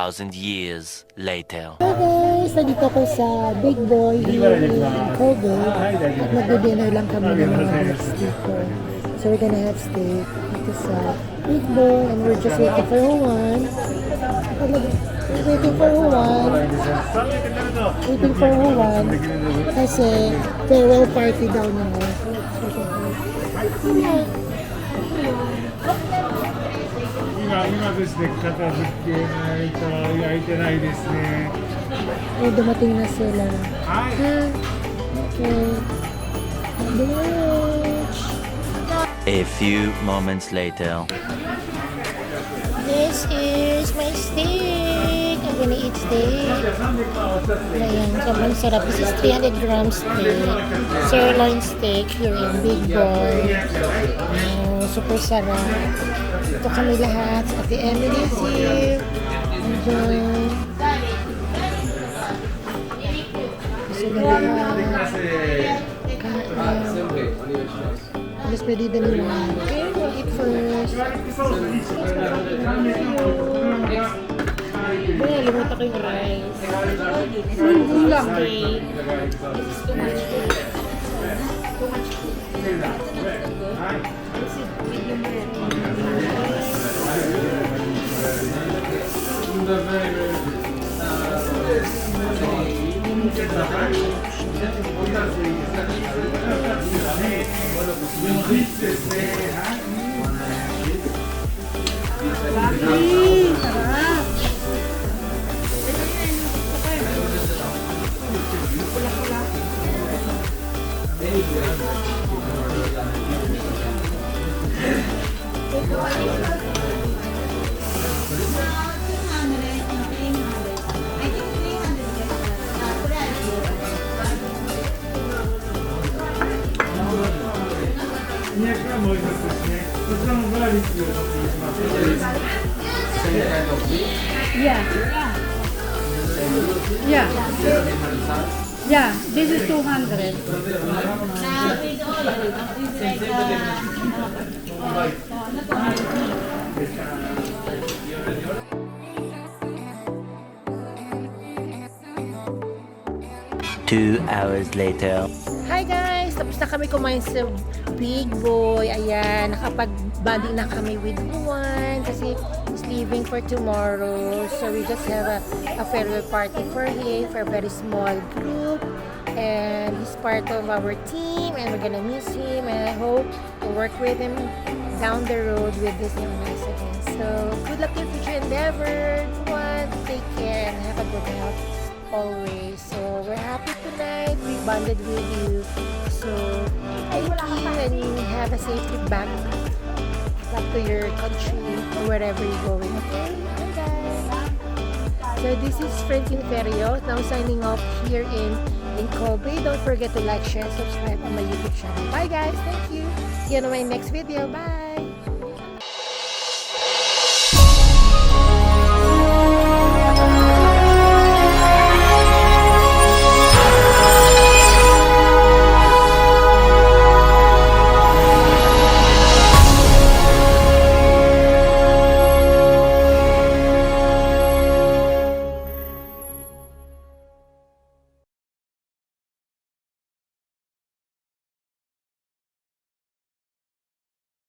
2,000 years later. Hi guys! Nandito ko sa Big Boy here in Kobe at nag-dinner lang kami ng mga guests dito. So we're gonna have steak dito sa Big Boy and we're just waiting for Juan. Waiting for Juan. Waiting for Juan kasi farewell party daw niya. Dumating na sila. Okay. A few moments later. This is my steak. I'm gonna eat steak. Ayan, sobrang sarap. This is 300 grams steak. Sirloin steak here in Big Boy. Super sarap. Ito kami lahat. Ate Emily is here. Enjoy. Gusto na lahat. Despedida ni Juan. Okay, we'll eat first. Wala, limutan ko yung rice. Steak. Sarap. 200gもう一つですね。こちらもガーリックをお送りします。Yeah, this is 200. Two hours later. Hi guys! Tapos na kami kumain sa Big Boy. Ayan, nakapag-banding na kami with Juan kasi he's leaving for tomorrow. So we just have a farewell party for him, for a very small group. And he's part of our team and we're gonna miss him and I hope to work with him down the road with this new nice again. So good luck in future endeavor. Juan, take care and have a good health always. So we're happy tonight. We bonded with you. So thank you and have a safe trip back to your country or wherever you're going. Okay? Bye guys. So this is Francine Ferrio. Now signing off here in Kobe. Don't forget to like, share, subscribe on my YouTube channel. Bye guys. Thank you. See you on my next video. Bye.